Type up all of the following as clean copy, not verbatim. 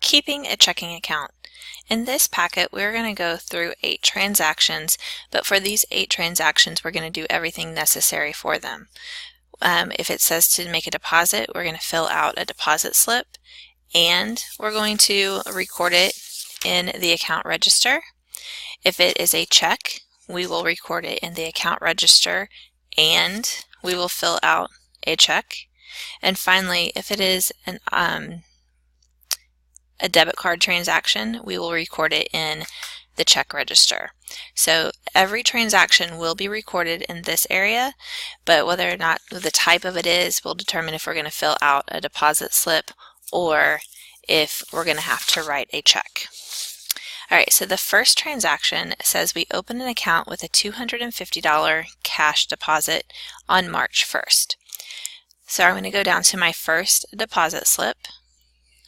Keeping a checking account. In this packet, we're going to go through 8 transactions, but for these 8 transactions, we're going to do everything necessary for them. If it says to make a deposit, we're going to fill out a deposit slip, and we're going to record it in the account register. If it is a check, we will record it in the account register, and we will fill out a check. And finally, if it is a debit card transaction, we will record it in the check register. So every transaction will be recorded in this area, but whether or not the type of it is will determine if we're going to fill out a deposit slip or if we're going to have to write a check. Alright, so the first transaction says we opened an account with a $250 cash deposit on March 1st. So I'm going to go down to my first deposit slip.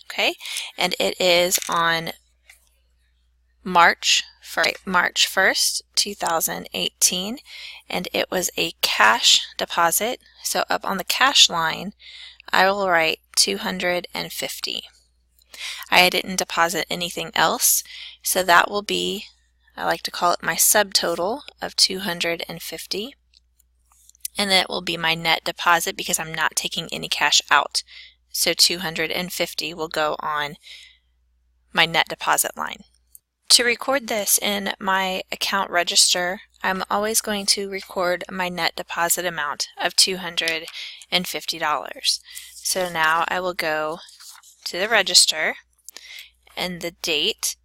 Okay, and it is on March 1st, 2018, and it was a cash deposit. So up on the cash line, I will write $250. I didn't deposit anything else, so that will be, I like to call it my subtotal of $250, and that will be my net deposit because I'm not taking any cash out. So $250 will go on my net deposit line. To record this in my account register, I'm always going to record my net deposit amount of $250. So now I will go to the register, and the date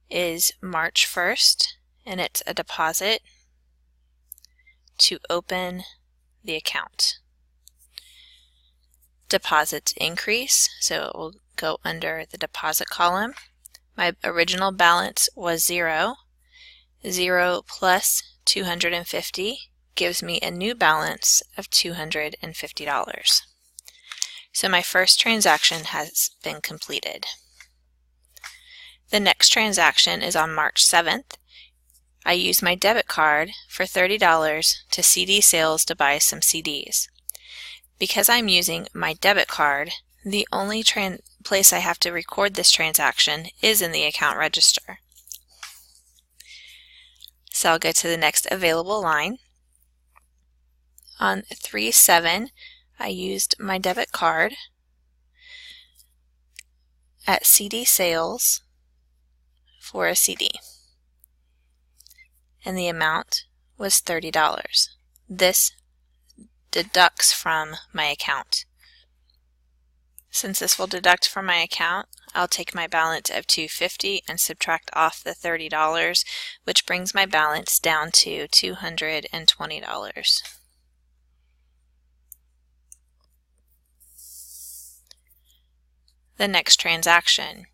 is March 1st, and it's a deposit to open the account. Deposits increase, so it will go under the deposit column. My original balance was 0. 0 plus 250 gives me a new balance of $250. So my first transaction has been completed. The next transaction is on March 7th. I used my debit card for $30 to CD Sales to buy some CDs. Because I'm using my debit card, the only place I have to record this transaction is in the account register. So I'll go to the next available line. On 3/7, I used my debit card at CD Sales for a CD, and the amount was $30. This deducts from my account. Since this will deduct from my account, I'll take my balance of $250 and subtract off the $30, which brings my balance down to $220. The next transaction.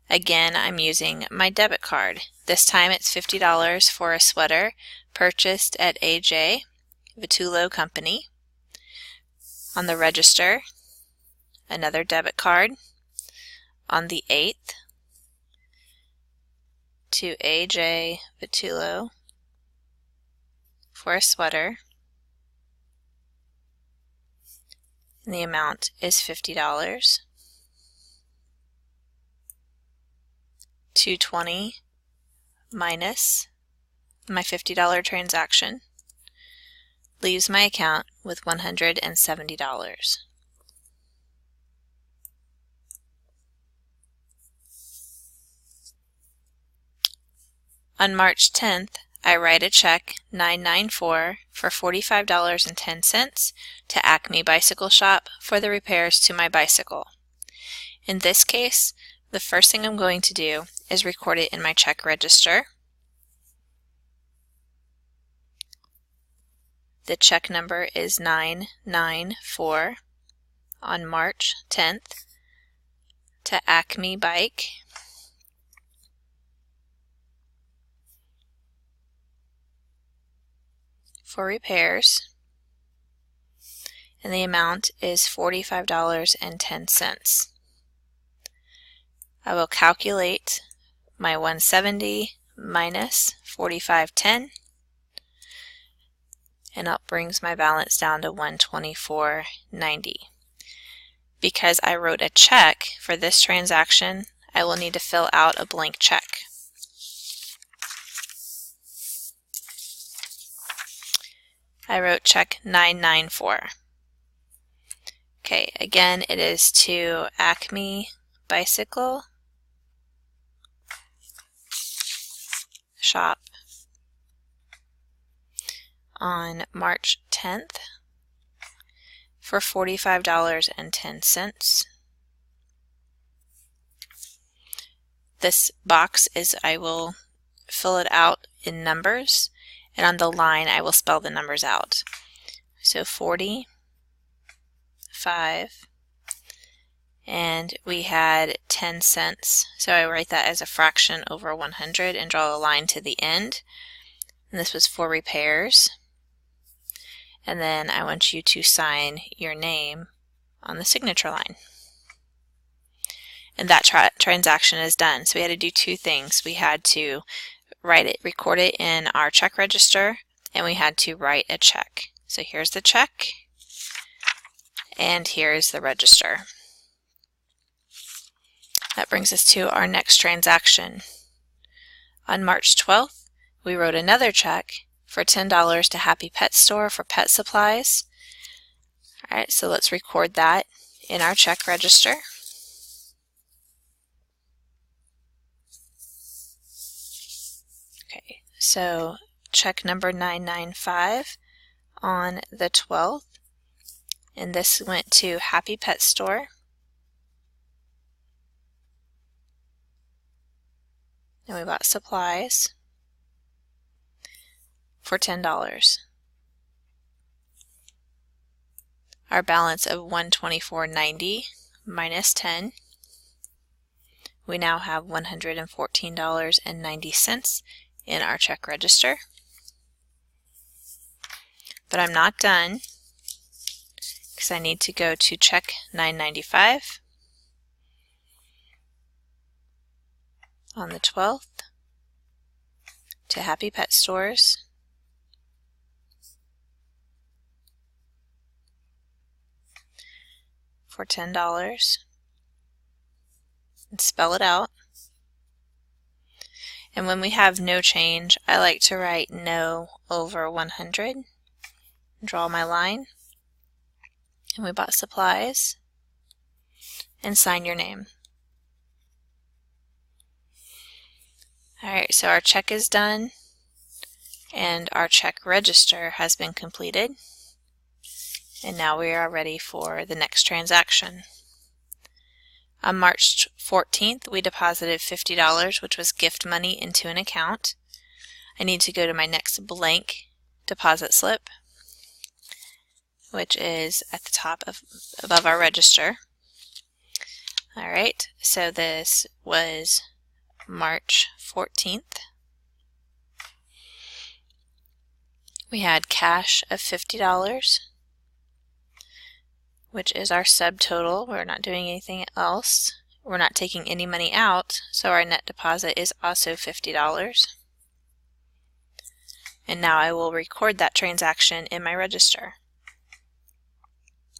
Again, I'm using my debit card. This time it's $50 for a sweater purchased at AJ Vitullo Company. On the register, another debit card on the 8th to AJ Vitullo for a sweater, and the amount is $50. $220 minus my $50 transaction leaves my account with $170. On March 10th, I write a check 994 for $45.10 to Acme Bicycle Shop for the repairs to my bicycle. In this case, the first thing I'm going to do is record it in my check register. The check number is 994 on March 10th to Acme Bike. For repairs, and the amount is $45.10. I will calculate my 170 minus 45.10, and that brings my balance down to $124.90. Because I wrote a check for this transaction, I will need to fill out a blank check. I wrote check 994. Okay, again, it is to Acme Bicycle Shop on March 10th for $45.10. This box I will fill it out in numbers, and on the line I will spell the numbers out. So 45, and we had 10 cents. So I write that as a fraction over 100 and draw a line to the end. And this was for repairs. And then I want you to sign your name on the signature line. And that transaction is done. So we had to do two things. We had to record it in our check register, and we had to write a check. So here's the check, and here's the register. That brings us to our next transaction. On March 12th, we wrote another check for $10 to Happy Pet Store for pet supplies. All right, so let's record that in our check register. Okay, so check number 995 on the 12th, and this went to Happy Pet Store. And we bought supplies for $10. Our balance of $124.90 minus 10. We now have $114.90 in our check register. But I'm not done, because I need to go to check 995 on the 12th to Happy Pet Stores. For $10, and spell it out. And when we have no change, I like to write no over 100. Draw my line, and we bought supplies, and sign your name. Alright, so our check is done, and our check register has been completed. And now we are ready for the next transaction. On March 14th, we deposited $50, which was gift money, into an account. I need to go to my next blank deposit slip, which is at the top above our register. All right, so this was March 14th. We had cash of $50. Which is our subtotal. We're not doing anything else. We're not taking any money out, so our net deposit is also $50. And now I will record that transaction in my register.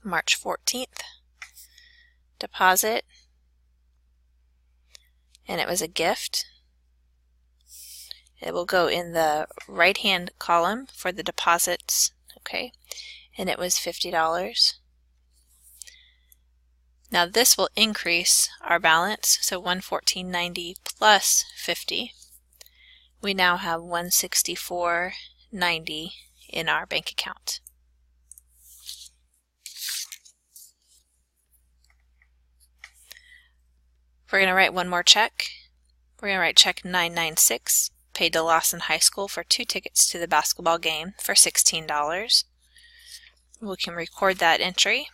March 14th, deposit, and it was a gift. It will go in the right-hand column for the deposits, okay, and it was $50. Now this will increase our balance, so $114.90 plus 50. We now have $164.90 in our bank account. We're going to write one more check. We're going to write check 996, paid to Lawson High School for 2 tickets to the basketball game for $16. We can record that entry.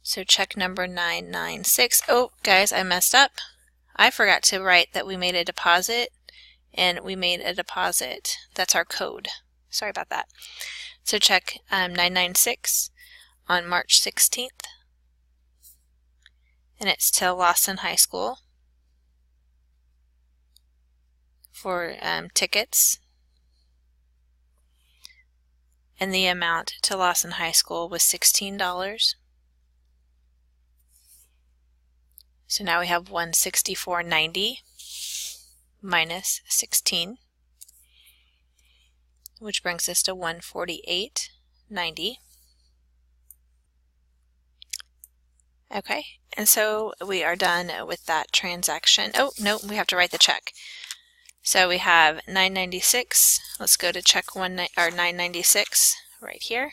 So check number 996. Oh, guys, I messed up. I forgot to write that we made a deposit, and we made a deposit. That's our code. Sorry about that. So check 996 on March 16th, and it's to Lawson High School for tickets. And the amount to Lawson High School was $16. So now we have 164.90 minus 16, which brings us to 148.90. Okay, and so we are done with that transaction. Oh, no, we have to write the check. So we have $9.96. Let's go to check 996 right here.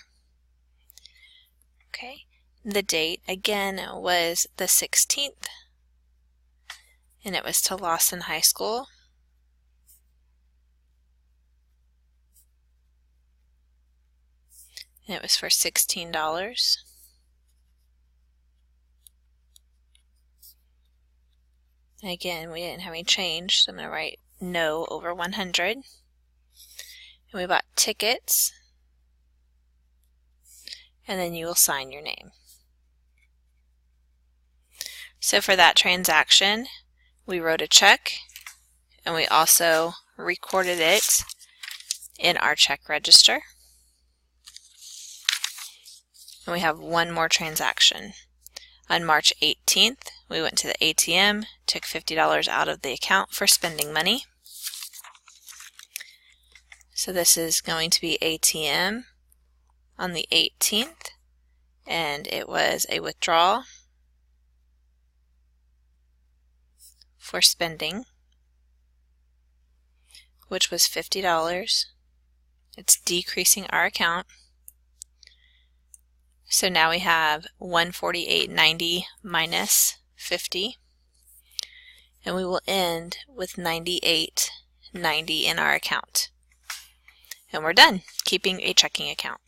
Okay, the date again was the 16th, and it was to Lawson High School. And it was for $16. Again, we didn't have any change, so I'm going to write no over 100. And we bought tickets, and then you will sign your name. So for that transaction, we wrote a check, and we also recorded it in our check register. And we have one more transaction. On March 18th, we went to the ATM, took $50 out of the account for spending money. So this is going to be ATM on the 18th, and it was a withdrawal for spending, which was $50. It's decreasing our account. So now we have 148.90 minus 50, and we will end with 98.90 in our account. And we're done keeping a checking account.